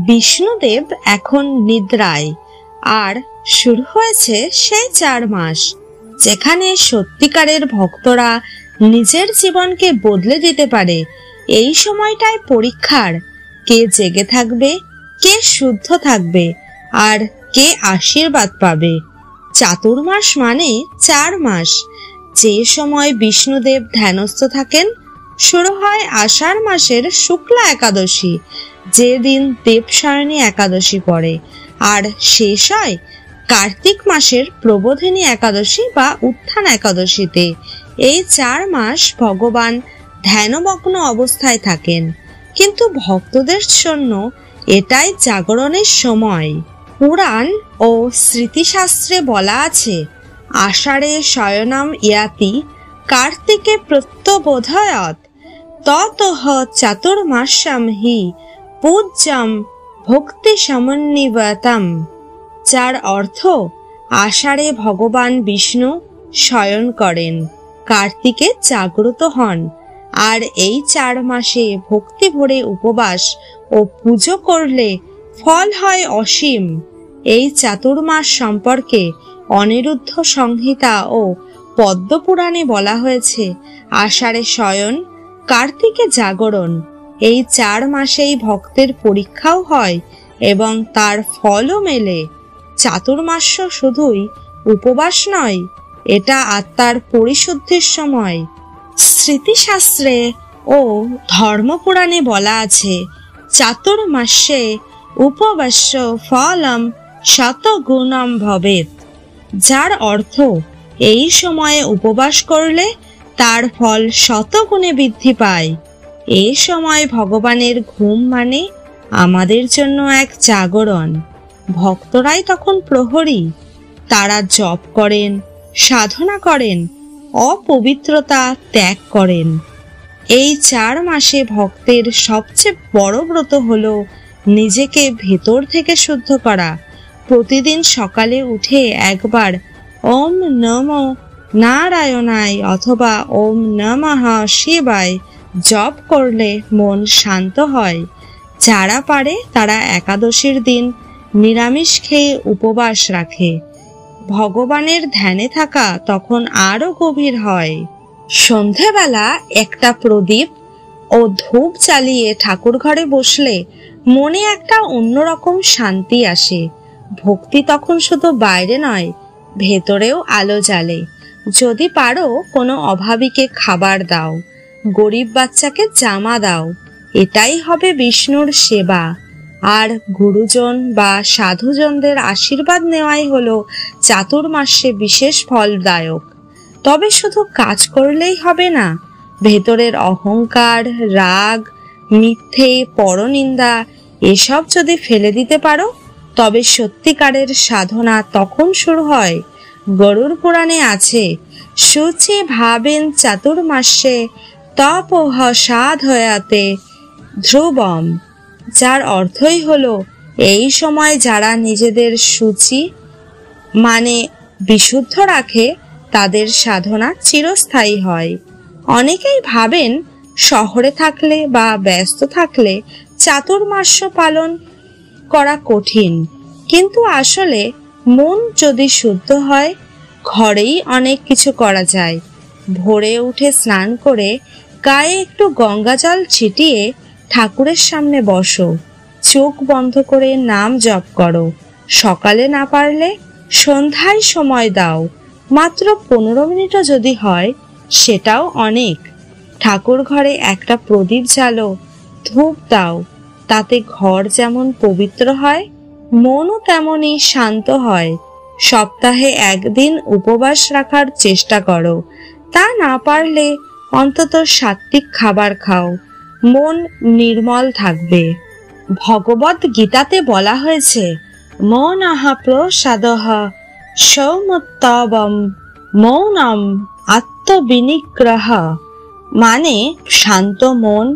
বিষ্ণুদেব এখন নিদ্রায়, আর শুরু হয়েছে সেই 4 মাস যেখানে সত্যিকারের ভক্তরা নিজের জীবনকে বদলে দিতে পারে। এই সময়টায় পরীক্ষার, কে জেগে থাকবে, কে শুদ্ধ থাকবে, আর কে আশীর্বাদ পাবে। চাতুর্মাস মানে 4 মাস, যে সময় বিষ্ণুদেব ধ্যানস্থ থাকেন। শুরু হয় আষাঢ় মাসের শুক্লা একাদশী, যেদিন দেবসায়নী একাদশী পড়ে, আর শেষ হয় কার্তিক মাসের প্রবোধিনী একাদশী বা উত্থান একাদশীতে। এই 4 মাস ভগবান ধ্যানমগ্ন অবস্থায় থাকেন, কিন্তু ভক্তদের জন্য এটাই জাগরণের সময়। পুরাণ ও স্মৃতিশাস্ত্রে বলা আছে, আষাঢ়ে শয়নম ইয়াতি কার্তিকে প্রত্যবোধয়ৎ ততঃ চাতুর্মাস্যাম হি পূজ্যম ভক্তি সমন্বিতম। যার অর্থ, আষাঢ়ে ভগবান বিষ্ণু শয়ন করেন, কার্তিকে জাগ্রত হন, আর এই 4 মাসে ভক্তি ভরে উপবাস ও পুজো করলে ফল হয় অসীম। এই চাতুর্মাস সম্পর্কে অনিরুদ্ধ সংহিতা ও পদ্মপুরাণে বলা হয়েছে, আষাঢ়ে শয়ন, কার্তিকে জাগরণ। এই 4 মাসেই ভক্তের পরীক্ষাও হয় এবং তার ফলও মেলে। চাতুর্মাস্য শুধুই উপবাস নয়, এটা আত্মার পরিশুদ্ধির সময়। স্মৃতিশাস্ত্রে ও ধর্মপুরাণে বলা আছে, চাতুর্মাস্যে উপবাস্য ফলম শতগুণম ভবেৎ। যার অর্থ, এই সময়ে উপবাস করলে তার ফল 100 গুণে বৃদ্ধি পায়। এই সময় ভগবানের ঘুম মানে আমাদের জন্য এক জাগরণ। ভক্তরাই তখন প্রহরী, তারা জপ করেন, সাধনা করেন, অপবিত্রতা ত্যাগ করেন। এই 4 মাসে ভক্তের সবচেয়ে বড় ব্রত হলো নিজেকে ভেতর থেকে শুদ্ধ করা। প্রতিদিন সকালে উঠে একবার ওম নমো নারায়ণায় অথবা ওম নমঃ শিবায় জপ করলে মন শান্ত হয়। যারা পারে তারা একাদশীর দিন নিরামিষ খেয়ে উপবাস রাখে। ভগবানের ধ্যানে থাকা তখন আরো গভীর হয়। সন্ধেবেলা একটা প্রদীপ ও ধূপ জ্বালিয়ে ঠাকুর ঘরে বসলে মনে একটা অন্যরকম শান্তি আসে। ভক্তি তখন শুধু বাইরে নয়, ভেতরেও আলো জ্বালে। যদি পারো কোনো অভাবীকে খাবার দাও, গরিব বাচ্চাকে জামা দাও, এটাই হবে বিষ্ণুর সেবা। আর গুরুজন বা সাধুজনদের আশীর্বাদ নেওয়াই হলো চাতুর্মাসে বিশেষ ফলদায়ক। তবে শুধু কাজ করলেই হবে না, ভেতরের অহংকার, রাগ, মিথ্যে, পরনিন্দা এসব যদি ফেলে দিতে পারো, তবে সত্যিকারের সাধনা তখন শুরু হয়। গরুড় পুরাণে আছে, শুচি ভাবেন চাতুর্মাস্যে তপঃ সাধয়াতে ধ্রুবম। যার অর্থই হলো, এই সময় যারা নিজেদের শুচি মানে বিশুদ্ধ রাখে, তাদের সাধনা চিরস্থায়ী হয়। অনেকেই ভাবেন শহরে থাকলে বা ব্যস্ত থাকলে চাতুর্মাস্য পালন করা কঠিন, কিন্তু আসলে মন যদি শুদ্ধ হয়, ঘরেই অনেক কিছু করা যায়। ভোরে উঠে স্নান করে গায়ে একটু গঙ্গা জল ছিটিয়ে ঠাকুরের সামনে বসো, চোখ বন্ধ করে নাম জপ করো। সকালে না পারলে সন্ধ্যায় সময় দাও, মাত্র 15 মিনিটও যদি হয় সেটাও অনেক। ঠাকুর ঘরে একটা প্রদীপ জ্বালো, ধূপ দাও, তাতে ঘর যেমন পবিত্র হয়, মনও তেমনই শান্ত হয়। সপ্তাহে একদিন উপবাস রাখার চেষ্টা করো, তা না পারলে অন্তত সাত্বিক খাবার খাও, মন নির্মল থাকবে। ভগবদ গীতাতে বলা হয়েছে, মৌনঃ প্রসাদঃ সৌমত্তবম মৌনম আত্মবিনিগ্রহ। মানে শান্ত মন,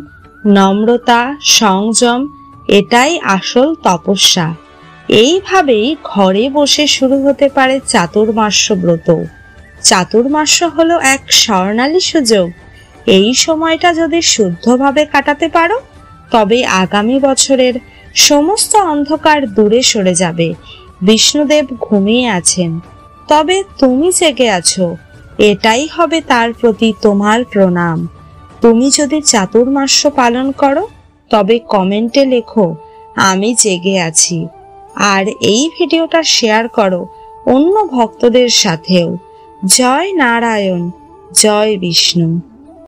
নম্রতা, সংযম, এটাই আসল তপস্যা। এইভাবেই ঘরে বসে শুরু হতে পারে চাতুর্মাস্য ব্রত। চাতুর্মাস্য হলো এক স্বর্ণালী সুযোগ। এই সময়টা যদি শুদ্ধভাবে কাটাতে পারো, তবে আগামী বছরের সমস্ত অন্ধকার দূরে সরে যাবে। বিষ্ণুদেব ঘুমিয়ে আছেন, তবে তুমি জেগে আছো, এটাই হবে তার প্রতি তোমার প্রণাম। তুমি যদি চাতুর্মাস্য পালন করো তবে কমেন্টে লেখো আমি জেগে আছি। আর এই ভিডিওটা শেয়ার করো অন্য ভক্তদের সাথেও। জয় নারায়ণ, জয় বিষ্ণু।